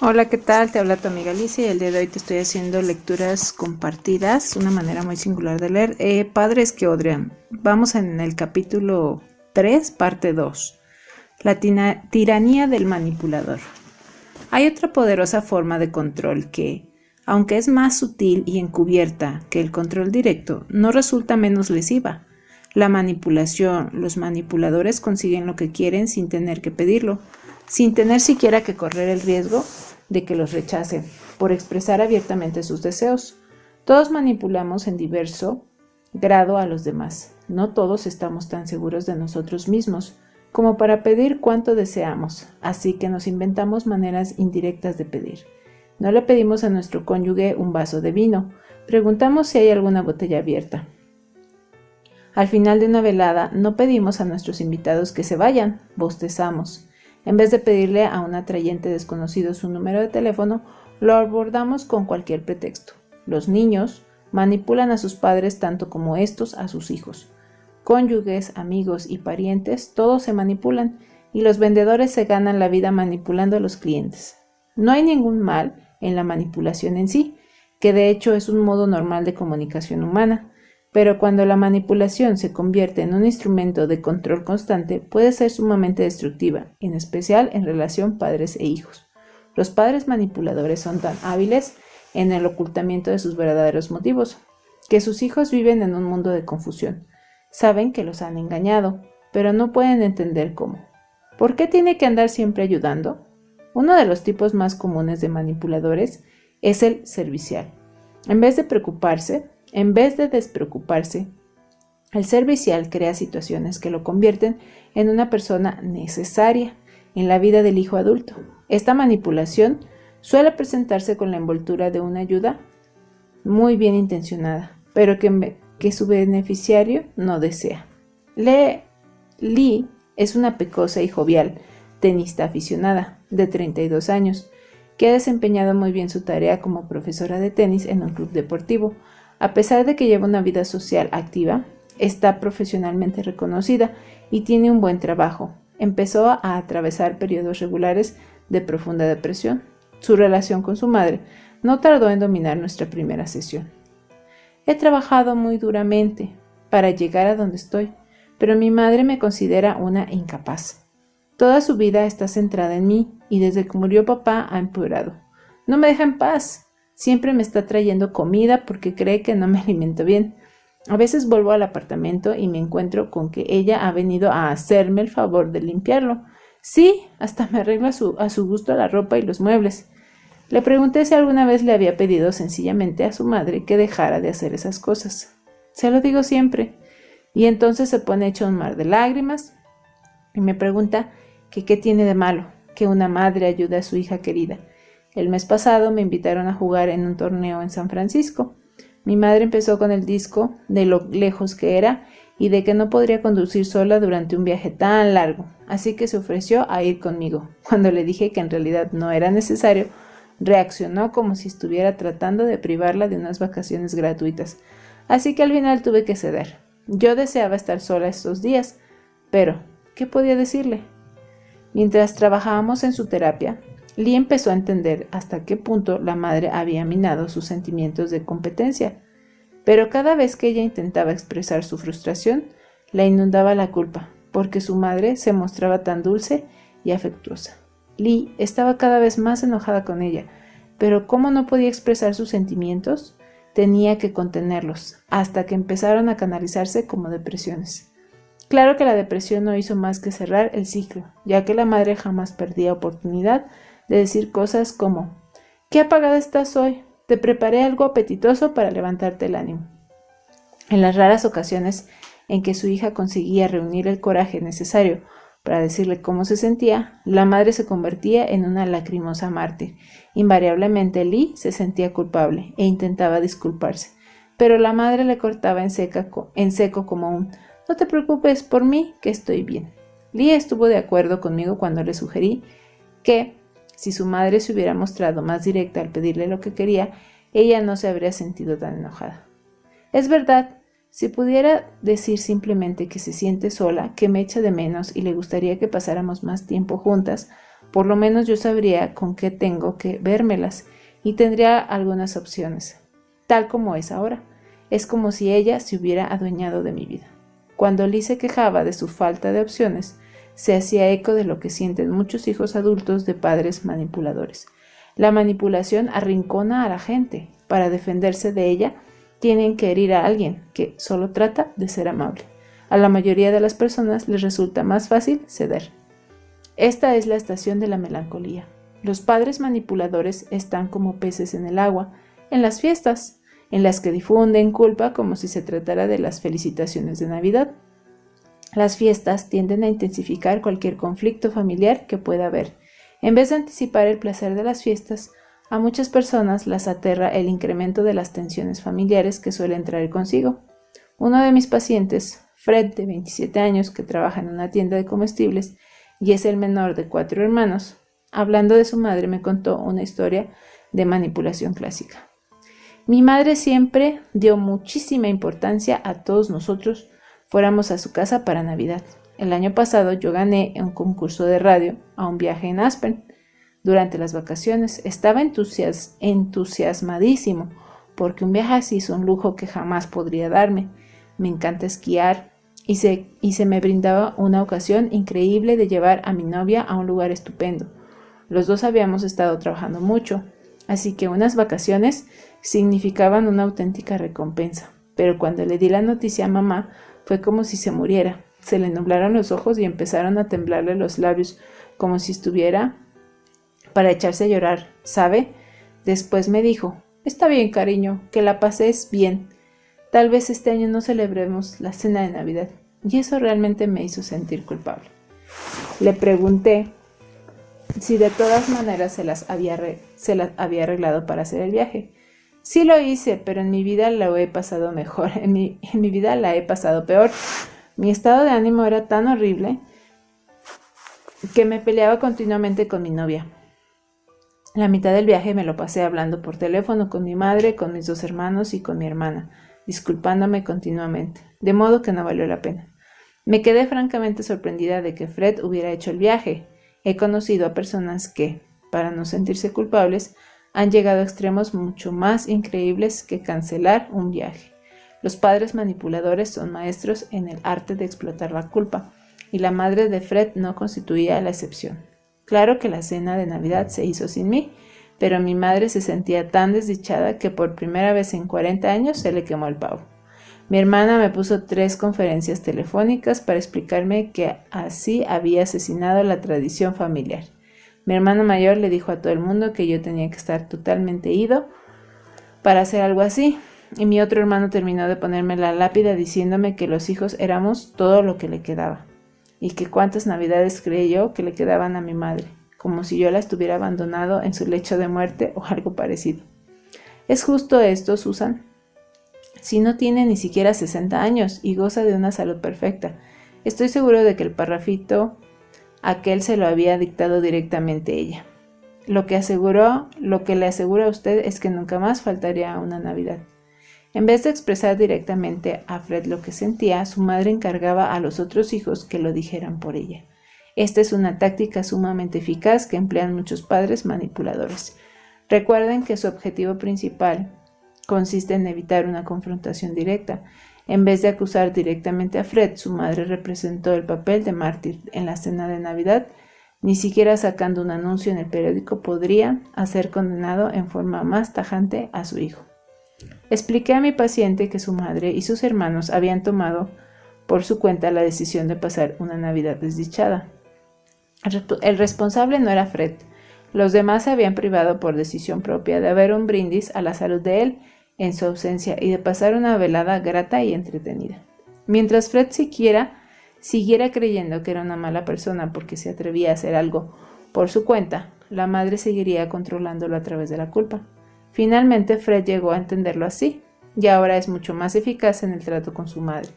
Hola, ¿qué tal? Te habla tu amiga Alicia y el día de hoy te estoy haciendo lecturas compartidas, una manera muy singular de leer. Padres que odian. Vamos en el capítulo 3, parte 2. La tiranía del manipulador. Hay otra poderosa forma de control que, aunque es más sutil y encubierta que el control directo, no resulta menos lesiva. La manipulación, los manipuladores consiguen lo que quieren sin tener que pedirlo, sin tener siquiera que correr el riesgo de que los rechacen, por expresar abiertamente sus deseos. Todos manipulamos en diverso grado a los demás. No todos estamos tan seguros de nosotros mismos como para pedir cuanto deseamos, así que nos inventamos maneras indirectas de pedir. No le pedimos a nuestro cónyuge un vaso de vino, preguntamos si hay alguna botella abierta. Al final de una velada, no pedimos a nuestros invitados que se vayan, bostezamos. En vez de pedirle a un atrayente desconocido su número de teléfono, lo abordamos con cualquier pretexto. Los niños manipulan a sus padres tanto como estos a sus hijos. Cónyuges, amigos y parientes, todos se manipulan y los vendedores se ganan la vida manipulando a los clientes. No hay ningún mal en la manipulación en sí, que de hecho es un modo normal de comunicación humana. Pero cuando la manipulación se convierte en un instrumento de control constante, puede ser sumamente destructiva, en especial en relación padres e hijos. Los padres manipuladores son tan hábiles en el ocultamiento de sus verdaderos motivos, que sus hijos viven en un mundo de confusión. Saben que los han engañado, pero no pueden entender cómo. ¿Por qué tiene que andar siempre ayudando? Uno de los tipos más comunes de manipuladores es el servicial. En vez de despreocuparse, el servicial crea situaciones que lo convierten en una persona necesaria en la vida del hijo adulto. Esta manipulación suele presentarse con la envoltura de una ayuda muy bien intencionada, pero que su beneficiario no desea. Lee es una pecosa y jovial tenista aficionada de 32 años, que ha desempeñado muy bien su tarea como profesora de tenis en un club deportivo. A pesar de que lleva una vida social activa, está profesionalmente reconocida y tiene un buen trabajo. Empezó a atravesar periodos regulares de profunda depresión. Su relación con su madre no tardó en dominar nuestra primera sesión. He trabajado muy duramente para llegar a donde estoy, pero mi madre me considera una incapaz. Toda su vida está centrada en mí y desde que murió papá ha empeorado. No me deja en paz. Siempre me está trayendo comida porque cree que no me alimento bien. A veces vuelvo al apartamento y me encuentro con que ella ha venido a hacerme el favor de limpiarlo. Sí, hasta me arregla a su gusto la ropa y los muebles. Le pregunté si alguna vez le había pedido sencillamente a su madre que dejara de hacer esas cosas. Se lo digo siempre. Y entonces se pone hecho un mar de lágrimas y me pregunta que qué tiene de malo que una madre ayude a su hija querida. El mes pasado me invitaron a jugar en un torneo en San Francisco. Mi madre empezó con el disco de lo lejos que era y de que no podría conducir sola durante un viaje tan largo, así que se ofreció a ir conmigo. Cuando le dije que en realidad no era necesario, reaccionó como si estuviera tratando de privarla de unas vacaciones gratuitas, así que al final tuve que ceder. Yo deseaba estar sola estos días, pero ¿qué podía decirle? Mientras trabajábamos en su terapia, Lee empezó a entender hasta qué punto la madre había minado sus sentimientos de competencia, pero cada vez que ella intentaba expresar su frustración, la inundaba la culpa, porque su madre se mostraba tan dulce y afectuosa. Lee estaba cada vez más enojada con ella, pero como no podía expresar sus sentimientos, tenía que contenerlos, hasta que empezaron a canalizarse como depresiones. Claro que la depresión no hizo más que cerrar el ciclo, ya que la madre jamás perdía oportunidad de decir cosas como: «¿Qué apagada estás hoy? Te preparé algo apetitoso para levantarte el ánimo». En las raras ocasiones en que su hija conseguía reunir el coraje necesario para decirle cómo se sentía, la madre se convertía en una lacrimosa mártir. Invariablemente Lee se sentía culpable e intentaba disculparse, pero la madre le cortaba en seco como un «No te preocupes por mí, que estoy bien». Lee estuvo de acuerdo conmigo cuando le sugerí que, si su madre se hubiera mostrado más directa al pedirle lo que quería, ella no se habría sentido tan enojada. Es verdad, si pudiera decir simplemente que se siente sola, que me echa de menos y le gustaría que pasáramos más tiempo juntas, Por lo menos yo sabría con qué tengo que vérmelas y tendría algunas opciones, tal como es ahora. Es como si ella se hubiera adueñado de mi vida. Cuando Liz se quejaba de su falta de opciones, se hacía eco de lo que sienten muchos hijos adultos de padres manipuladores. La manipulación arrincona a la gente. Para defenderse de ella, tienen que herir a alguien que solo trata de ser amable. A la mayoría de las personas les resulta más fácil ceder. Esta es la estación de la melancolía. Los padres manipuladores están como peces en el agua, en las fiestas, en las que difunden culpa como si se tratara de las felicitaciones de Navidad. Las fiestas tienden a intensificar cualquier conflicto familiar que pueda haber. En vez de anticipar el placer de las fiestas, a muchas personas las aterra el incremento de las tensiones familiares que suelen traer consigo. Uno de mis pacientes, Fred, de 27 años, que trabaja en una tienda de comestibles y es el menor de 4 hermanos, hablando de su madre me contó una historia de manipulación clásica. Mi madre siempre dio muchísima importancia a todos nosotros fuéramos a su casa para Navidad. El año pasado yo gané en un concurso de radio a un viaje en Aspen. Durante las vacaciones estaba entusiasmadísimo porque un viaje así es un lujo que jamás podría darme. Me encanta esquiar y se me brindaba una ocasión increíble de llevar a mi novia a un lugar estupendo. Los dos habíamos estado trabajando mucho, así que unas vacaciones significaban una auténtica recompensa. Pero cuando le di la noticia a mamá, fue como si se muriera. Se le nublaron los ojos y empezaron a temblarle los labios, como si estuviera para echarse a llorar, ¿sabe? Después me dijo, está bien, cariño, que la pases bien. Tal vez este año no celebremos la cena de Navidad. Y eso realmente me hizo sentir culpable. Le pregunté si de todas maneras se las había arreglado para hacer el viaje. Sí lo hice, pero en mi vida lo he pasado mejor. En mi vida la he pasado peor. Mi estado de ánimo era tan horrible que me peleaba continuamente con mi novia. La mitad del viaje me lo pasé hablando por teléfono con mi madre, con mis 2 hermanos y con mi hermana, disculpándome continuamente, de modo que no valió la pena. Me quedé francamente sorprendida de que Fred hubiera hecho el viaje. He conocido a personas que, para no sentirse culpables, han llegado a extremos mucho más increíbles que cancelar un viaje. Los padres manipuladores son maestros en el arte de explotar la culpa, y la madre de Fred no constituía la excepción. Claro que la cena de Navidad se hizo sin mí, pero mi madre se sentía tan desdichada que por primera vez en 40 años se le quemó el pavo. Mi hermana me puso 3 conferencias telefónicas para explicarme que así había asesinado la tradición familiar. Mi hermano mayor le dijo a todo el mundo que yo tenía que estar totalmente ido para hacer algo así, y mi otro hermano terminó de ponerme la lápida diciéndome que los hijos éramos todo lo que le quedaba, y que cuántas navidades creí yo que le quedaban a mi madre, como si yo la estuviera abandonado en su lecho de muerte o algo parecido. ¿Es justo esto, Susan? Si no tiene ni siquiera 60 años y goza de una salud perfecta. Estoy seguro de que el parrafito aquel se lo había dictado directamente ella. Lo que le aseguro a usted es que nunca más faltaría una Navidad. En vez de expresar directamente a Fred lo que sentía, su madre encargaba a los otros hijos que lo dijeran por ella. Esta es una táctica sumamente eficaz que emplean muchos padres manipuladores. Recuerden que su objetivo principal consiste en evitar una confrontación directa. En vez de acusar directamente a Fred, su madre representó el papel de mártir en la cena de Navidad. Ni siquiera sacando un anuncio en el periódico podría hacer condenado en forma más tajante a su hijo. Expliqué a mi paciente que su madre y sus hermanos habían tomado por su cuenta la decisión de pasar una Navidad desdichada. El responsable no era Fred. Los demás se habían privado por decisión propia de haber un brindis a la salud de él en su ausencia y de pasar una velada grata y entretenida. Mientras Fred siguiera creyendo que era una mala persona porque se atrevía a hacer algo por su cuenta, la madre seguiría controlándolo a través de la culpa. Finalmente Fred llegó a entenderlo así, y ahora es mucho más eficaz en el trato con su madre,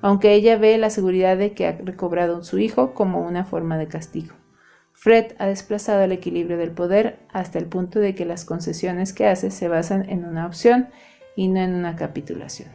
aunque ella ve la seguridad de que ha recobrado a su hijo como una forma de castigo. Fred ha desplazado el equilibrio del poder hasta el punto de que las concesiones que hace se basan en una opción y no en una capitulación.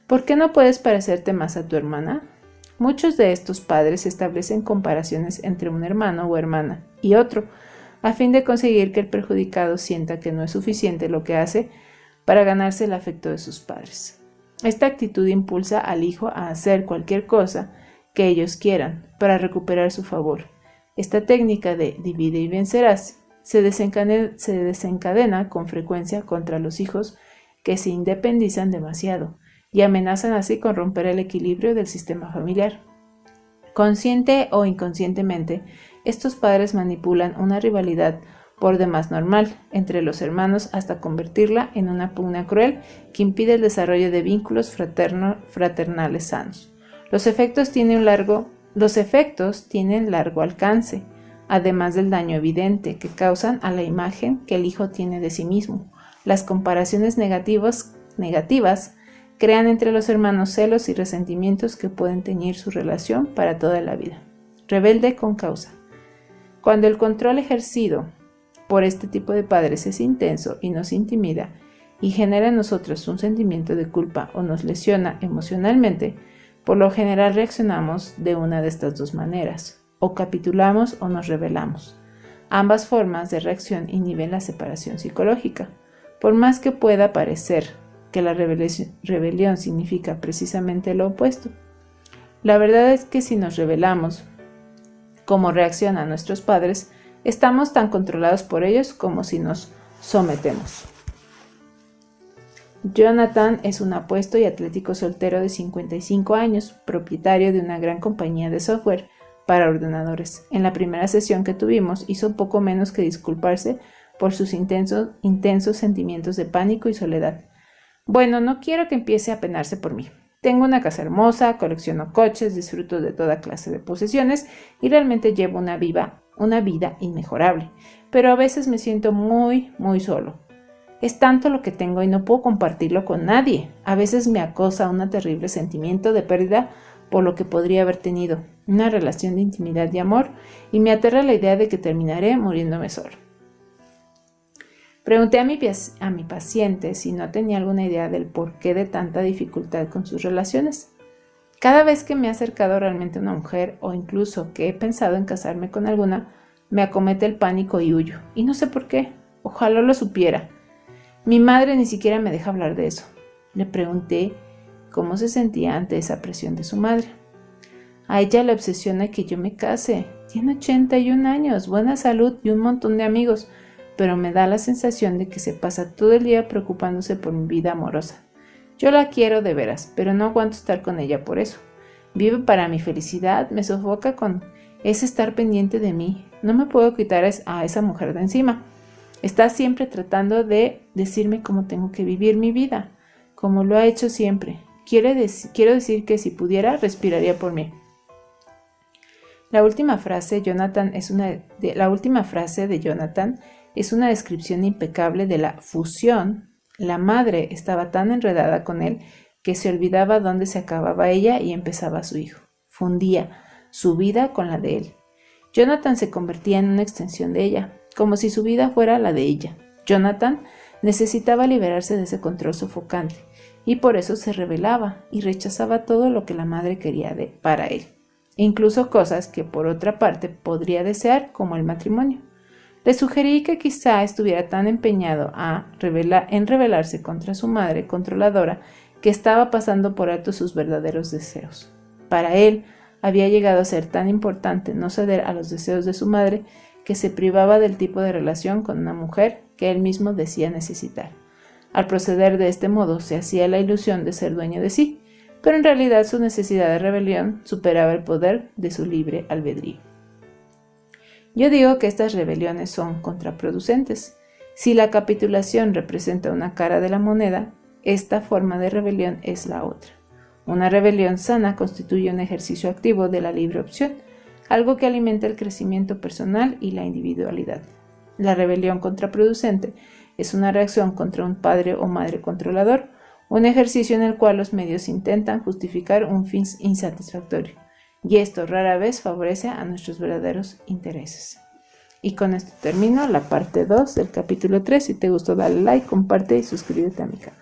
¿Por qué no puedes parecerte más a tu hermana? Muchos de estos padres establecen comparaciones entre un hermano o hermana y otro, a fin de conseguir que el perjudicado sienta que no es suficiente lo que hace para ganarse el afecto de sus padres. Esta actitud impulsa al hijo a hacer cualquier cosa que ellos quieran para recuperar su favor. Esta técnica de divide y vencerás se desencadena con frecuencia contra los hijos que se independizan demasiado y amenazan así con romper el equilibrio del sistema familiar. Consciente o inconscientemente, estos padres manipulan una rivalidad por demás normal entre los hermanos hasta convertirla en una pugna cruel que impide el desarrollo de vínculos fraternales sanos. Los efectos tienen largo alcance, además del daño evidente que causan a la imagen que el hijo tiene de sí mismo. Las comparaciones negativas crean entre los hermanos celos y resentimientos que pueden teñir su relación para toda la vida. Rebelde con causa. Cuando el control ejercido por este tipo de padres es intenso y nos intimida y genera en nosotros un sentimiento de culpa o nos lesiona emocionalmente, por lo general reaccionamos de una de estas dos maneras, o capitulamos o nos rebelamos. Ambas formas de reacción inhiben la separación psicológica. Por más que pueda parecer que la rebelión significa precisamente lo opuesto, la verdad es que si nos rebelamos, como reaccionan nuestros padres, estamos tan controlados por ellos como si nos sometemos. Jonathan es un apuesto y atlético soltero de 55 años, propietario de una gran compañía de software para ordenadores. En la primera sesión que tuvimos, hizo poco menos que disculparse por sus intensos sentimientos de pánico y soledad. Bueno, no quiero que empiece a penarse por mí. Tengo una casa hermosa, colecciono coches, disfruto de toda clase de posesiones y realmente llevo una vida inmejorable, pero a veces me siento muy solo. Es tanto lo que tengo y no puedo compartirlo con nadie. A veces me acosa un terrible sentimiento de pérdida por lo que podría haber tenido, una relación de intimidad y amor, y me aterra la idea de que terminaré muriéndome solo. Pregunté a mi paciente si no tenía alguna idea del porqué de tanta dificultad con sus relaciones. Cada vez que me he acercado realmente a una mujer o incluso que he pensado en casarme con alguna, me acomete el pánico y huyo. Y no sé por qué. Ojalá lo supiera. Mi madre ni siquiera me deja hablar de eso. Le pregunté cómo se sentía ante esa presión de su madre. A ella le obsesiona que yo me case. Tiene 81 años, buena salud y un montón de amigos, pero me da la sensación de que se pasa todo el día preocupándose por mi vida amorosa. Yo la quiero de veras, pero no aguanto estar con ella por eso. Vive para mi felicidad, me sofoca con ese estar pendiente de mí. No me puedo quitar a esa mujer de encima. Está siempre tratando de decirme cómo tengo que vivir mi vida, como lo ha hecho siempre. Quiero decir que si pudiera, respiraría por mí. La última frase de Jonathan es una descripción impecable de la fusión. La madre estaba tan enredada con él que se olvidaba dónde se acababa ella y empezaba su hijo. Fundía su vida con la de él. Jonathan se convertía en una extensión de ella, como si su vida fuera la de ella. Jonathan necesitaba liberarse de ese control sofocante y por eso se rebelaba y rechazaba todo lo que la madre quería para él, incluso cosas que por otra parte podría desear, como el matrimonio. Le sugerí que quizá estuviera tan empeñado en rebelarse contra su madre controladora que estaba pasando por alto sus verdaderos deseos. Para él había llegado a ser tan importante no ceder a los deseos de su madre que se privaba del tipo de relación con una mujer que él mismo decía necesitar. Al proceder de este modo se hacía la ilusión de ser dueño de sí, pero en realidad su necesidad de rebelión superaba el poder de su libre albedrío. Yo digo que estas rebeliones son contraproducentes. Si la capitulación representa una cara de la moneda, esta forma de rebelión es la otra. Una rebelión sana constituye un ejercicio activo de la libre opción, algo que alimenta el crecimiento personal y la individualidad. La rebelión contraproducente es una reacción contra un padre o madre controlador, un ejercicio en el cual los medios intentan justificar un fin insatisfactorio, y esto rara vez favorece a nuestros verdaderos intereses. Y con esto termino la parte 2 del capítulo 3. Si te gustó, dale like, comparte y suscríbete a mi canal.